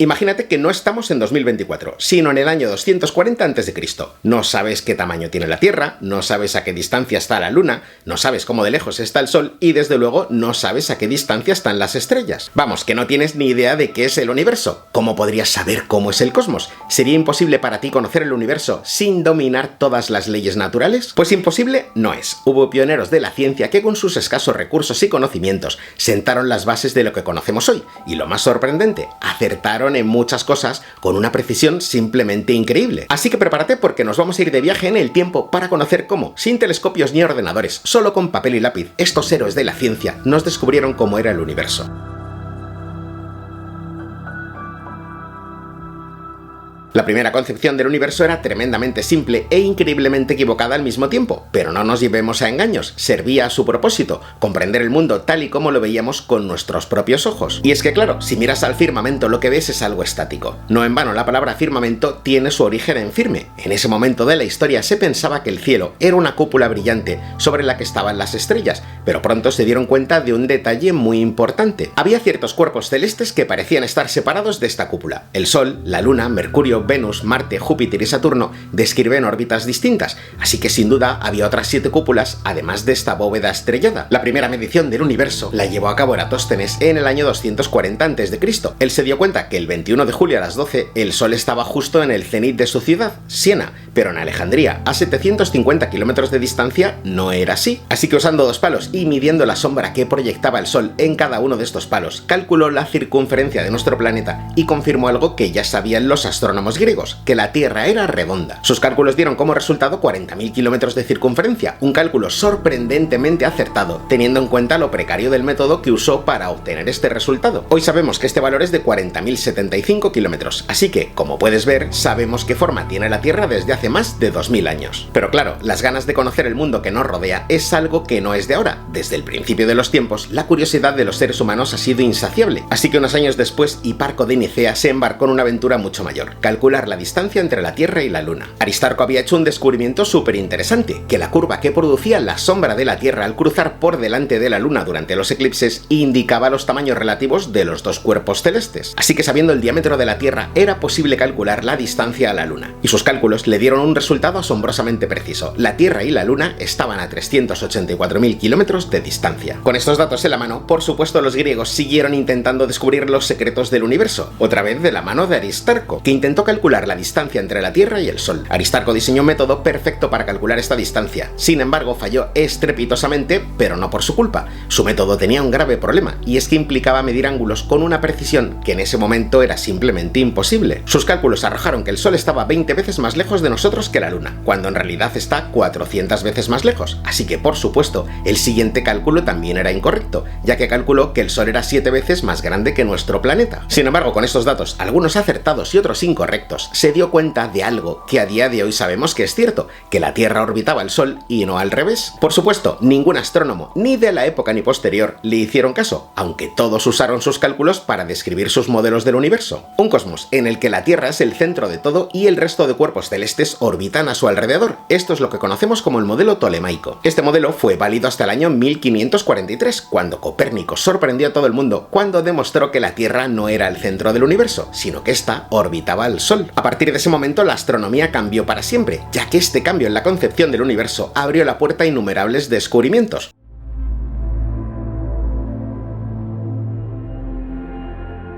Imagínate que no estamos en 2024, sino en el año 240 a.C. No sabes qué tamaño tiene la Tierra, no sabes a qué distancia está la Luna, no sabes cómo de lejos está el Sol y desde luego no sabes a qué distancia están las estrellas. Vamos, que no tienes ni idea de qué es el universo. ¿Cómo podrías saber cómo es el cosmos? ¿Sería imposible para ti conocer el universo sin dominar todas las leyes naturales? Pues imposible no es. Hubo pioneros de la ciencia que con sus escasos recursos y conocimientos sentaron las bases de lo que conocemos hoy. Y lo más sorprendente, acertaron en muchas cosas con una precisión simplemente increíble. Así que prepárate porque nos vamos a ir de viaje en el tiempo para conocer cómo, sin telescopios ni ordenadores, solo con papel y lápiz, estos héroes de la ciencia nos descubrieron cómo era el universo. La primera concepción del universo era tremendamente simple e increíblemente equivocada al mismo tiempo, pero no nos llevemos a engaños, servía a su propósito, comprender el mundo tal y como lo veíamos con nuestros propios ojos. Y es que claro, si miras al firmamento lo que ves es algo estático. No en vano la palabra firmamento tiene su origen en firme. En ese momento de la historia se pensaba que el cielo era una cúpula brillante sobre la que estaban las estrellas, pero pronto se dieron cuenta de un detalle muy importante. Había ciertos cuerpos celestes que parecían estar separados de esta cúpula. El Sol, la Luna, Mercurio, Venus, Marte, Júpiter y Saturno describen órbitas distintas, así que sin duda había otras 7 cúpulas además de esta bóveda estrellada. La primera medición del universo la llevó a cabo Eratóstenes en el año 240 a.C. Él se dio cuenta que el 21 de julio a las 12 el Sol estaba justo en el cenit de su ciudad, Siena, pero en Alejandría, a 750 kilómetros de distancia, no era así. Así que usando 2 palos y midiendo la sombra que proyectaba el Sol en cada uno de estos palos, calculó la circunferencia de nuestro planeta y confirmó algo que ya sabían los astrónomos griegos, que la Tierra era redonda. Sus cálculos dieron como resultado 40.000 kilómetros de circunferencia, un cálculo sorprendentemente acertado, teniendo en cuenta lo precario del método que usó para obtener este resultado. Hoy sabemos que este valor es de 40.075 kilómetros, así que, como puedes ver, sabemos qué forma tiene la Tierra desde hace más de 2000 años. Pero claro, las ganas de conocer el mundo que nos rodea es algo que no es de ahora. Desde el principio de los tiempos, la curiosidad de los seres humanos ha sido insaciable, así que unos años después, Hiparco de Nicea se embarcó en una aventura mucho mayor: calcular la distancia entre la Tierra y la Luna. Aristarco había hecho un descubrimiento súper interesante, que la curva que producía la sombra de la Tierra al cruzar por delante de la Luna durante los eclipses indicaba los tamaños relativos de los dos cuerpos celestes. Así que sabiendo el diámetro de la Tierra era posible calcular la distancia a la Luna. Y sus cálculos le dieron un resultado asombrosamente preciso. La Tierra y la Luna estaban a 384.000 kilómetros de distancia. Con estos datos en la mano, por supuesto los griegos siguieron intentando descubrir los secretos del universo, otra vez de la mano de Aristarco, que intentó calcular la distancia entre la Tierra y el Sol. Aristarco diseñó un método perfecto para calcular esta distancia. Sin embargo, falló estrepitosamente, pero no por su culpa. Su método tenía un grave problema, y es que implicaba medir ángulos con una precisión que en ese momento era simplemente imposible. Sus cálculos arrojaron que el Sol estaba 20 veces más lejos de nosotros que la Luna, cuando en realidad está 400 veces más lejos. Así que, por supuesto, el siguiente cálculo también era incorrecto, ya que calculó que el Sol era 7 veces más grande que nuestro planeta. Sin embargo, con estos datos, algunos acertados y otros incorrectos, se dio cuenta de algo que a día de hoy sabemos que es cierto, que la Tierra orbitaba el Sol y no al revés. Por supuesto, ningún astrónomo, ni de la época ni posterior, le hicieron caso, aunque todos usaron sus cálculos para describir sus modelos del universo. Un cosmos en el que la Tierra es el centro de todo y el resto de cuerpos celestes orbitan a su alrededor. Esto es lo que conocemos como el modelo tolemaico. Este modelo fue válido hasta el año 1543, cuando Copérnico sorprendió a todo el mundo cuando demostró que la Tierra no era el centro del universo, sino que ésta orbitaba al Sol. A partir de ese momento la astronomía cambió para siempre, ya que este cambio en la concepción del universo abrió la puerta a innumerables descubrimientos.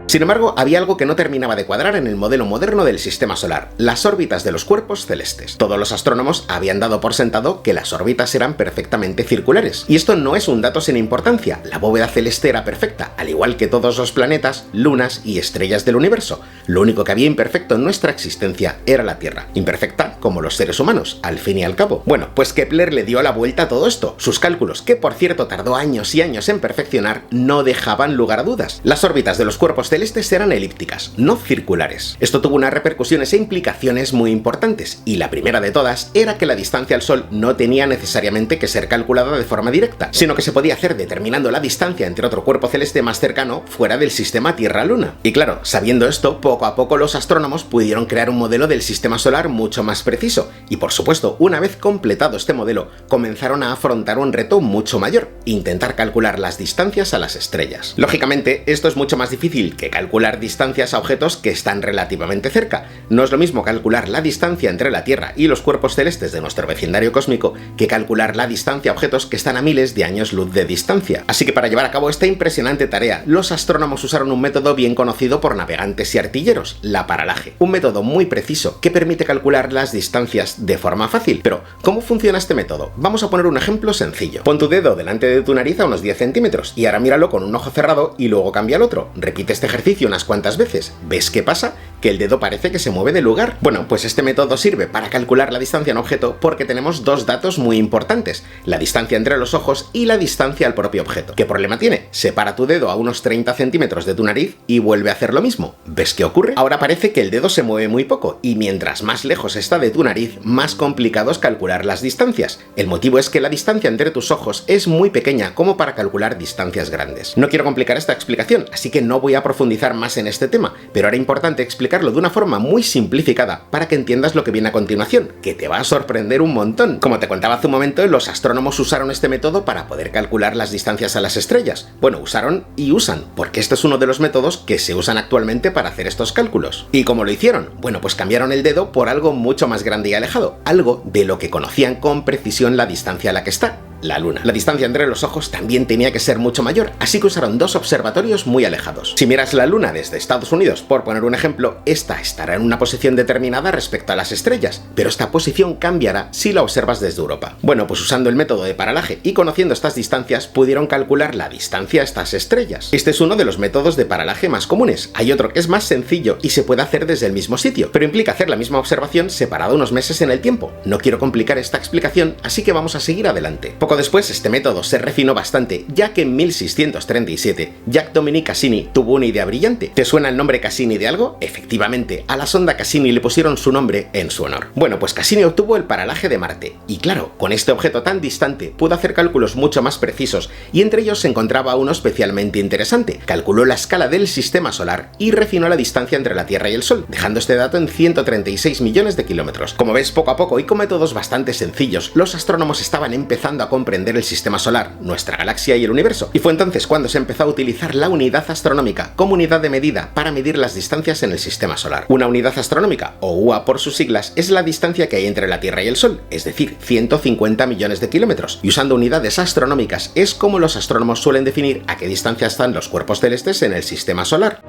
Sin embargo, había algo que no terminaba de cuadrar en el modelo moderno del sistema solar: las órbitas de los cuerpos celestes. Todos los astrónomos habían dado por sentado que las órbitas eran perfectamente circulares. Y esto no es un dato sin importancia. La bóveda celeste era perfecta, al igual que todos los planetas, lunas y estrellas del universo. Lo único que había imperfecto en nuestra existencia era la Tierra. Imperfecta como los seres humanos, al fin y al cabo. Bueno, pues Kepler le dio la vuelta a todo esto. Sus cálculos, que por cierto tardó años y años en perfeccionar, no dejaban lugar a dudas. Las órbitas de los cuerpos celestes eran elípticas, no circulares. Esto tuvo unas repercusiones e implicaciones muy importantes, y la primera de todas era que la distancia al Sol no tenía necesariamente que ser calculada de forma directa, sino que se podía hacer determinando la distancia entre otro cuerpo celeste más cercano fuera del sistema Tierra-Luna. Y claro, sabiendo esto, poco a poco los astrónomos pudieron crear un modelo del sistema solar mucho más preciso, y por supuesto, una vez completado este modelo, comenzaron a afrontar un reto mucho mayor: intentar calcular las distancias a las estrellas. Lógicamente, esto es mucho más difícil que calcular distancias a objetos que están relativamente cerca. No es lo mismo calcular la distancia entre la Tierra y los cuerpos celestes de nuestro vecindario cósmico que calcular la distancia a objetos que están a miles de años luz de distancia. Así que para llevar a cabo esta impresionante tarea, los astrónomos usaron un método bien conocido por navegantes y artilleros, la paralaje. Un método muy preciso que permite calcular las distancias de forma fácil. Pero, ¿cómo funciona este método? Vamos a poner un ejemplo sencillo. Pon tu dedo delante de tu nariz a unos 10 centímetros y ahora míralo con un ojo cerrado y luego cambia al otro. Repite este ejercicio unas cuantas veces. ¿Ves qué pasa? Que el dedo parece que se mueve de lugar. Bueno, pues este método sirve para calcular la distancia en objeto porque tenemos dos datos muy importantes: la distancia entre los ojos y la distancia al propio objeto. ¿Qué problema tiene? Separa tu dedo a unos 30 centímetros de tu nariz y vuelve a hacer lo mismo. ¿Ves qué ocurre? Ahora parece que el dedo se mueve muy poco y mientras más lejos está de tu nariz, más complicado es calcular las distancias. El motivo es que la distancia entre tus ojos es muy pequeña como para calcular distancias grandes. No quiero complicar esta explicación, así que no voy a profundizar más en este tema, pero era importante explicarlo de una forma muy simplificada para que entiendas lo que viene a continuación, que te va a sorprender un montón. Como te contaba hace un momento, los astrónomos usaron este método para poder calcular las distancias a las estrellas. Bueno, usaron y usan, porque este es uno de los métodos que se usan actualmente para hacer estos cálculos. ¿Y cómo lo hicieron? Bueno, pues cambiaron el dedo por algo mucho más grande y alejado, algo de lo que conocían con precisión la distancia a la que está: la Luna. La distancia entre los ojos también tenía que ser mucho mayor, así que usaron dos observatorios muy alejados. Si miras la Luna desde Estados Unidos, por poner un ejemplo, esta estará en una posición determinada respecto a las estrellas, pero esta posición cambiará si la observas desde Europa. Bueno, pues usando el método de paralaje y conociendo estas distancias, pudieron calcular la distancia a estas estrellas. Este es uno de los métodos de paralaje más comunes. Hay otro que es más sencillo y se puede hacer desde el mismo sitio, pero implica hacer la misma observación separado unos meses en el tiempo. No quiero complicar esta explicación, así que vamos a seguir adelante. Poco después, este método se refinó bastante, ya que en 1637 Jacques-Dominique Cassini tuvo una idea brillante. ¿Te suena el nombre Cassini de algo? Efectivamente, a la sonda Cassini le pusieron su nombre en su honor. Bueno, pues Cassini obtuvo el paralaje de Marte, y claro, con este objeto tan distante pudo hacer cálculos mucho más precisos, y entre ellos se encontraba uno especialmente interesante. Calculó la escala del sistema solar y refinó la distancia entre la Tierra y el Sol, dejando este dato en 136 millones de kilómetros. Como ves, poco a poco y con métodos bastante sencillos, los astrónomos estaban empezando a comprender el sistema solar, nuestra galaxia y el universo, y fue entonces cuando se empezó a utilizar la unidad astronómica como unidad de medida para medir las distancias en el sistema solar. Una unidad astronómica, o UA por sus siglas, es la distancia que hay entre la Tierra y el Sol, es decir, 150 millones de kilómetros, y usando unidades astronómicas es como los astrónomos suelen definir a qué distancia están los cuerpos celestes en el sistema solar.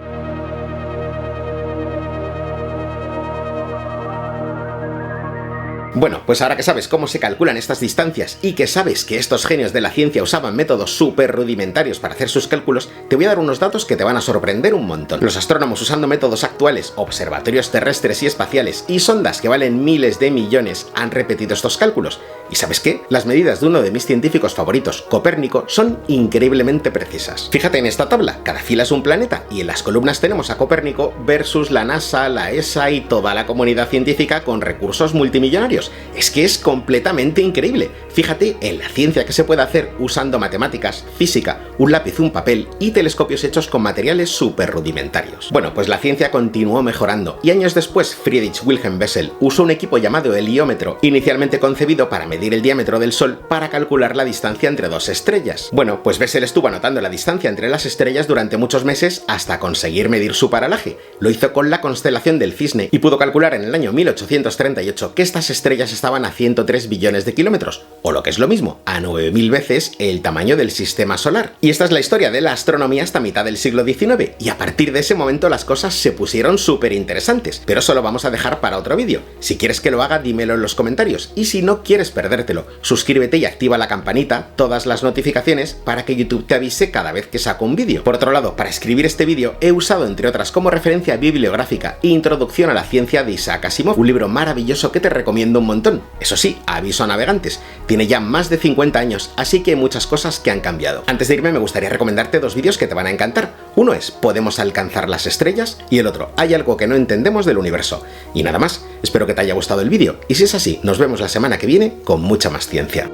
Bueno, pues ahora que sabes cómo se calculan estas distancias y que sabes que estos genios de la ciencia usaban métodos súper rudimentarios para hacer sus cálculos, te voy a dar unos datos que te van a sorprender un montón. Los astrónomos usando métodos actuales, observatorios terrestres y espaciales y sondas que valen miles de millones han repetido estos cálculos. ¿Y sabes qué? Las medidas de uno de mis científicos favoritos, Copérnico, son increíblemente precisas. Fíjate en esta tabla, cada fila es un planeta y en las columnas tenemos a Copérnico versus la NASA, la ESA y toda la comunidad científica con recursos multimillonarios. Es que es completamente increíble. Fíjate en la ciencia que se puede hacer usando matemáticas, física, un lápiz, un papel y telescopios hechos con materiales súper rudimentarios. Bueno, pues la ciencia continuó mejorando y años después Friedrich Wilhelm Bessel usó un equipo llamado heliómetro, inicialmente concebido para medir el diámetro del Sol para calcular la distancia entre dos estrellas. Bueno, pues Bessel estuvo anotando la distancia entre las estrellas durante muchos meses hasta conseguir medir su paralaje. Lo hizo con la constelación del Cisne y pudo calcular en el año 1838 que estas estrellas estaban a 103 billones de kilómetros, o lo que es lo mismo, a 9000 veces el tamaño del sistema solar. Y esta es la historia de la astronomía hasta mitad del siglo XIX, y a partir de ese momento las cosas se pusieron súper interesantes, pero eso lo vamos a dejar para otro vídeo. Si quieres que lo haga, dímelo en los comentarios, y si no quieres perdértelo, suscríbete y activa la campanita, todas las notificaciones, para que YouTube te avise cada vez que saco un vídeo. Por otro lado, para escribir este vídeo he usado entre otras como referencia bibliográfica Introducción a la ciencia de Isaac Asimov, un libro maravilloso que te recomiendo un montón. Eso sí, aviso a navegantes, tiene ya más de 50 años, así que hay muchas cosas que han cambiado. Antes de irme me gustaría recomendarte dos vídeos que te van a encantar. Uno es ¿Podemos alcanzar las estrellas? Y el otro, ¿Hay algo que no entendemos del universo? Y nada más, espero que te haya gustado el vídeo, y si es así, nos vemos la semana que viene con mucha más ciencia.